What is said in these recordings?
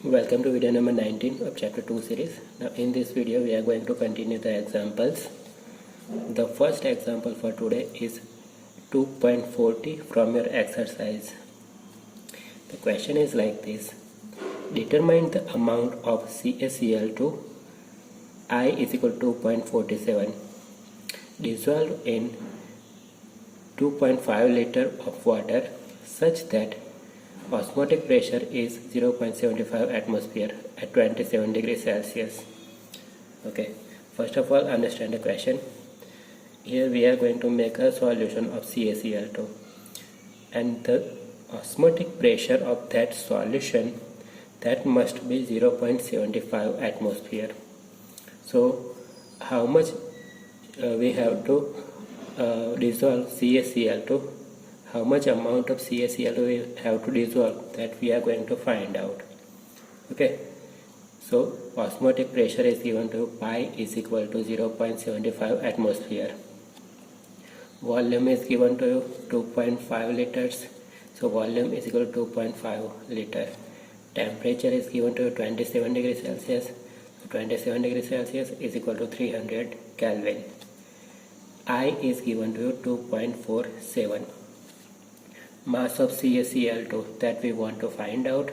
Welcome to video number 19 of chapter 2 series. Now in this video we are going to continue the examples. The first example for today is 2.40 from your exercise. The question is like this. Determine the amount of CaCl2 I is equal to 2.47 dissolved in 2.5 liter of water such that osmotic pressure is 0.75 atmosphere at 27 degrees Celsius. Okay, first of all understand the question. Here we are going to make a solution of CaCl2 and the osmotic pressure of that solution, that must be 0.75 atmosphere. So how much we have to dissolve CaCl2, how much amount of CaCl2 we have to dissolve, that we are going to find out. Okay, so osmotic pressure is given to pi is equal to 0.75 atmosphere. Volume is given to 2.5 liters, so volume is equal to 2.5 liter. Temperature is given to 27 degrees Celsius, so 27 degrees Celsius is equal to 300 Kelvin. I is given to 2.47. Mass of CaCl2 that we want to find out,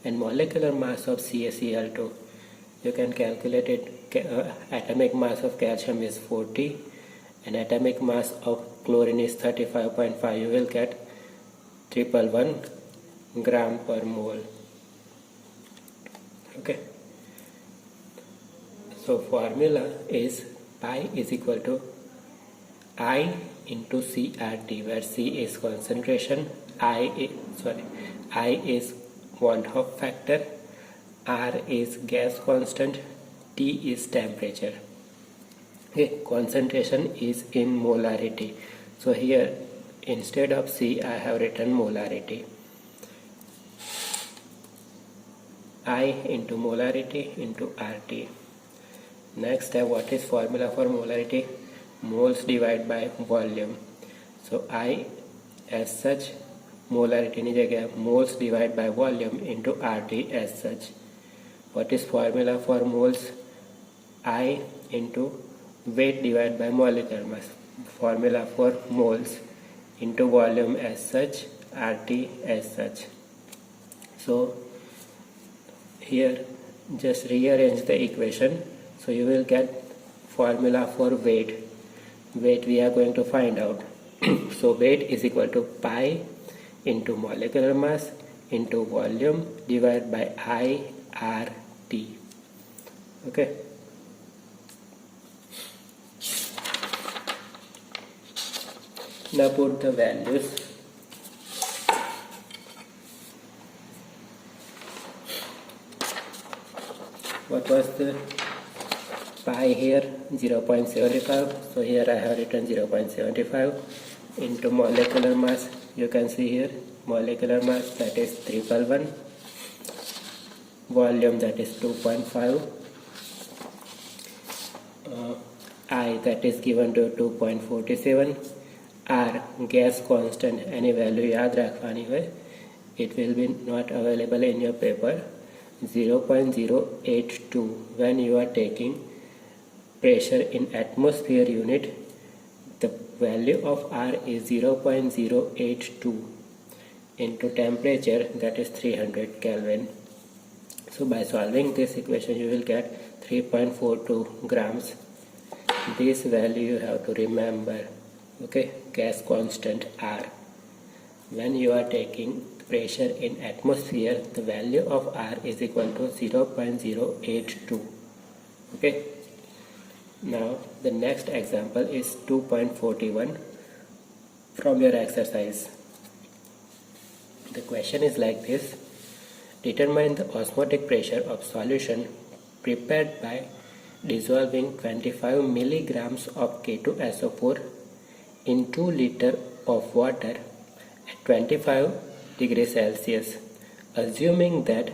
and molecular mass of CaCl2 you can calculate it. Atomic mass of calcium is 40 and atomic mass of chlorine is 35.5. You will get 111 gram per mole. Okay, so formula is pi is equal to I into CRT, where C is concentration, I is Van Hoff factor, R is gas constant, T is temperature. Okay, concentration is in molarity. So here instead of C I have written molarity. I into molarity into RT. Next step, what is formula for molarity? Moles divided by volume. So I as such, molarity ni jagah moles divided by volume into RT as such. What is formula for moles? I into weight divided by molecular mass. Formula for moles into volume as such, RT as such. So here just rearrange the equation, so you will get formula for weight. Weight we are going to find out. So weight is equal to pi into molecular mass into volume divided by IRT. Okay, now put the values. What was the pi here? 0.75. So here I have written 0.75 into molecular mass. You can see here molecular mass, that is 311, volume that is 2.5, I that is given to 2.47, R gas constant, any value याद रखवानी है, it will be not available in your paper, 0.082. when you are taking pressure in atmosphere unit, the value of R is 0.082 into temperature, that is 300 Kelvin. So by solving this equation you will get 3.42 grams. This value you have to remember. Okay, gas constant R. When you are taking pressure in atmosphere, the value of R is equal to 0.082. Okay. Now the next example is 2.41 from your exercise. The question is like this. Determine the osmotic pressure of solution prepared by dissolving 25 milligrams of K2SO4 in 2 liters of water at 25 degrees Celsius, assuming that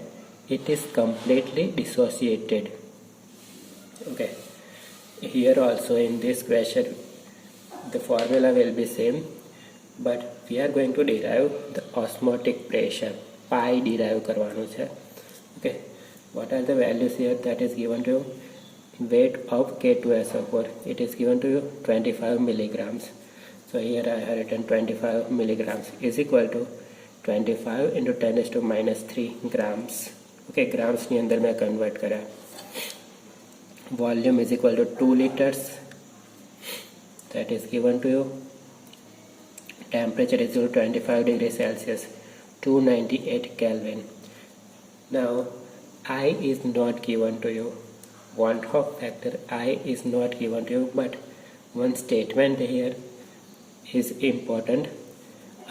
it is completely dissociated. Okay, here also in this question the formula will be same, but we are going to derive the osmotic pressure. Pi derive કરવાનું છે. Okay, what are the values here that is given to you? Weight of K2SO4, it is given to you 25 milligrams. So here I have written 25 milligrams is equal to 25 into 10 to minus 3 grams. Okay, grams ની અંદર મેં convert કર્યા. Volume is equal to 2 liters, that is given to you. Temperature is equal to 25 degrees Celsius, 298 Kelvin. Now I is not given to you. Van Hoff factor I is not given to you, but one statement here is important.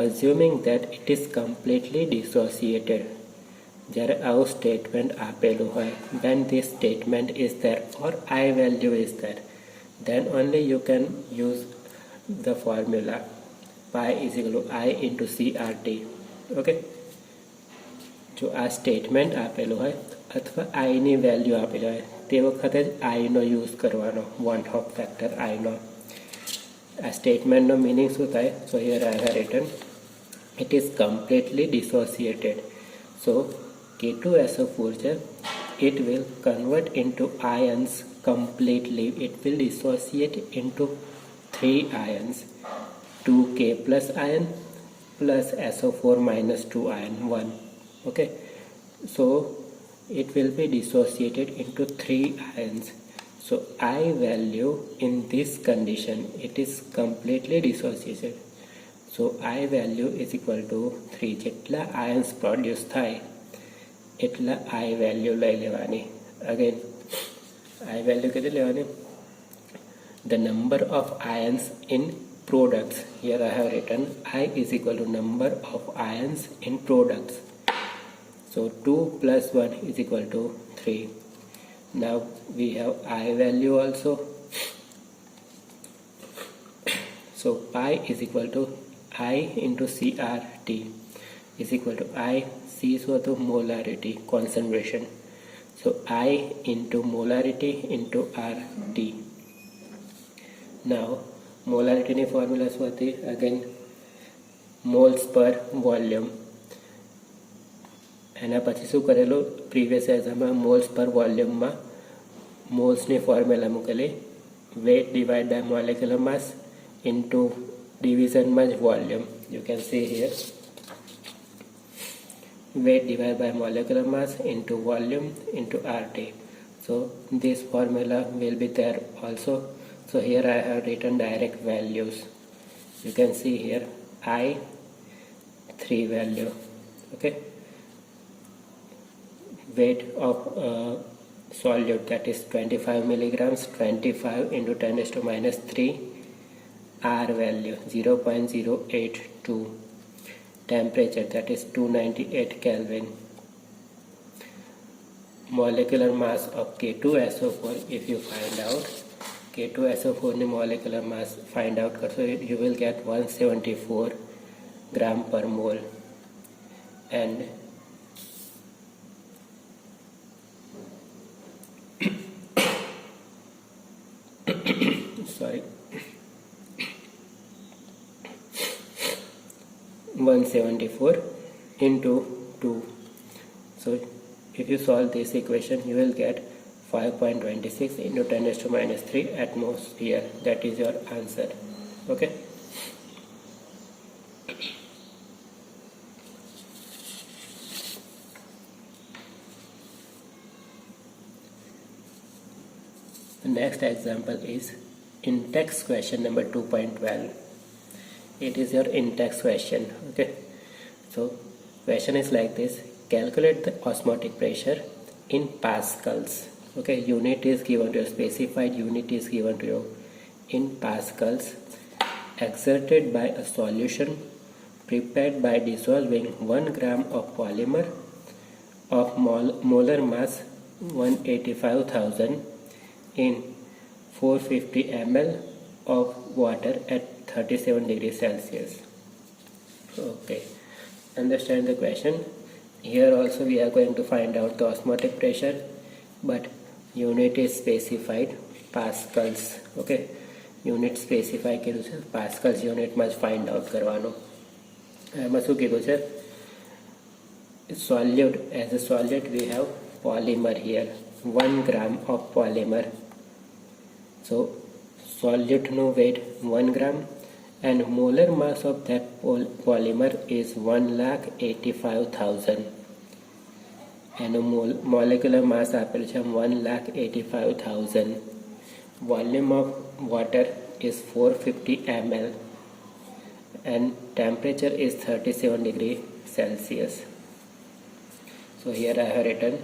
Assuming that it is completely dissociated. જ્યારે આવું statement આપેલું હોય, when this statement is there or I value is there, then only you can use the formula pi is equal to I into CRT. Okay, જો આ statement આપેલું હોય અથવા આઈની value આપેલી હોય તે વખતે જ આઈનો યુઝ કરવાનો, વન હોફ ફેક્ટર આઈનો. આ સ્ટેટમેન્ટનો મિનિંગ શું થાય? સો here I have return it is completely dissociated. So K2SO4 છે, it will convert into ions completely. It will dissociate into 3 ions, 2K plus ion plus SO4 minus 2 ion 1. Okay, so it will be dissociated into 3 ions. So I value in this condition, it is completely dissociated. So I value is equal to 3. જેટલા ions produce થાય એટલા I value લઈ લેવાની. Again I value કેટલી લેવાની? The number of ions in products. Here I have written I is equal to number of ions in products. So 2 plus 1 is equal to 3. Now we have I value also. So pi is equal to I into CRT is equal to I, C is equal to molarity, concentration. So I into molarity into RT. Now molarity ની formula શું હતી? Again moles per volume. એના પછી શું કરેલું? Previous એક્ઝામમાં moles પર વોલ્યુમમાં મોલ્સની ફોર્મ્યુલા મૂકેલી, weight divide by molecular mass into division by volume. You can see here weight divided by molecular mass into volume into RT. So this formula will be there also. So here I have written direct values. You can see here I 3 value. Okay, weight of solute, that is 25 milligrams, 25 into 10 to minus 3. R value 0.082. Temperature, that is 298 Kelvin. Molecular mass of K2SO4, if you find out K2SO4 ni molecular mass find out so you will get 174 gram per mole. And sorry, 174 into 2. So if you solve this equation, you will get 5.26 into 10 to minus 3 atmosphere. That is your answer. Okay. The next example is in-text question number 2.12. It is your in-text question. Okay, so question is like this: calculate the osmotic pressure in pascals. Okay, unit is given to you, specified unit is given to you in pascals, exerted by a solution prepared by dissolving 1 gram of polymer of molar mass 185,000 in 450 ml of water at 37 degrees Celsius. Okay, understand the question. Here also we are going to find out the osmotic pressure, but unit is specified pascals. Okay, unit specify કર્યું છે, pascals unit માં જ find out કરવાનું. એમાં શું કીધું છે? solute, as a solute we have polymer here, 1 gram of polymer. So solute no weight 1 gram and molar mass of that polymer is 1,85,000 and molecular mass આપેલું છે 1,85,000. Volume of water is 450 ml and temperature is 37 degrees Celsius. So here I have written.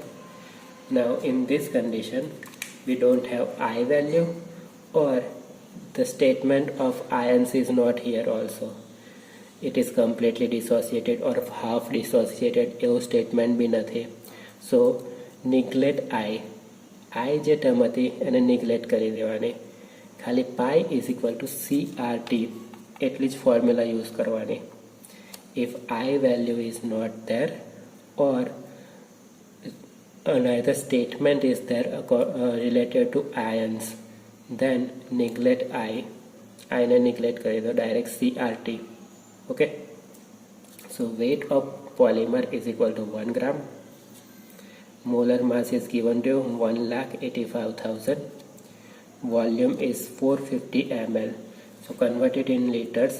Now in this condition we don't have I value or the statement of ions is not here also. It is completely dissociated or half dissociated. એવું statement भी નથી. So neglect I જે term હતી એને neglect કરી દેવાની. ખાલી pi is equal to CRT એટલી જ formula use કરવાની. If I value is not there or another statement is there related to ions, then neglect I ने neglect કરી દો, direct CRT. Okay, so weight of polymer is equal to 1 gram. Molar mass is given to 1,85,000. Volume is 450 ml. So convert it in liters,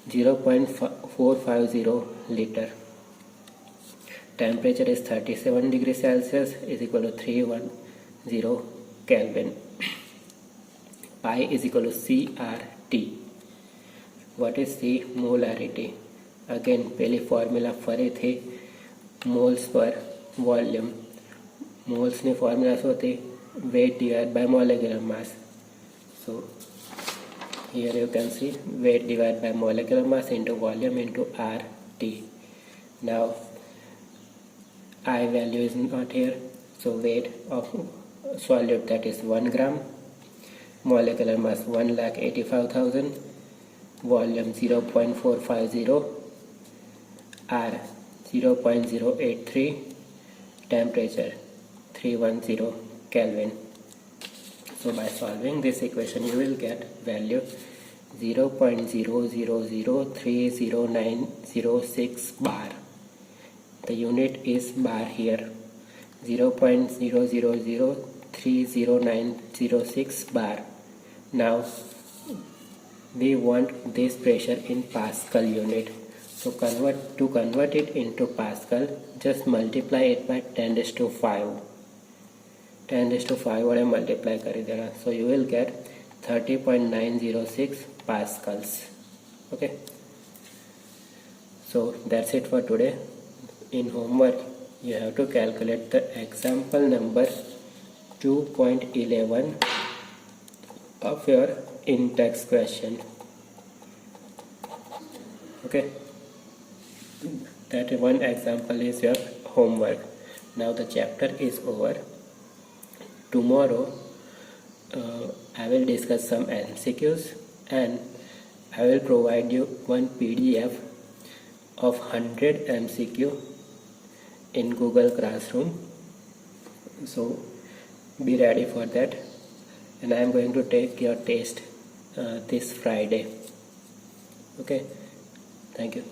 0.450 liter. Temperature is 37 degrees Celsius is equal to 310 Kelvin. Pi is equal to CRT. What is the molarity? Again પેલી formula ફરીથી moles per volume. Moles ની formula શું હતી? Weight divided by molecular mass. So here you can see weight divided by molecular mass into volume into RT. Now I value is not here, so weight of solute, that is 1 gram, molecular mass 1,85,000, volume 0.450, R 0.083, temperature 310 Kelvin. So by solving this equation you will get value 0.000300906 bar. The unit is bar here, 0.000300906 bar. Now we want this pressure in Pascal unit. So to convert it into Pascal, just multiply it by 10⁵. 10⁵ વડે multiply કરી દેના. So you will get 30.906 pascals. Okay. So that's it for today. In homework you have to calculate the example number 2.11 of your in-text question. Okay, that one example is your homework. Now the chapter is over. Tomorrow I will discuss some MCQs and I will provide you one PDF of 100 MCQ in Google Classroom. So be ready for that, and I am going to take your test this Friday. Okay, thank you.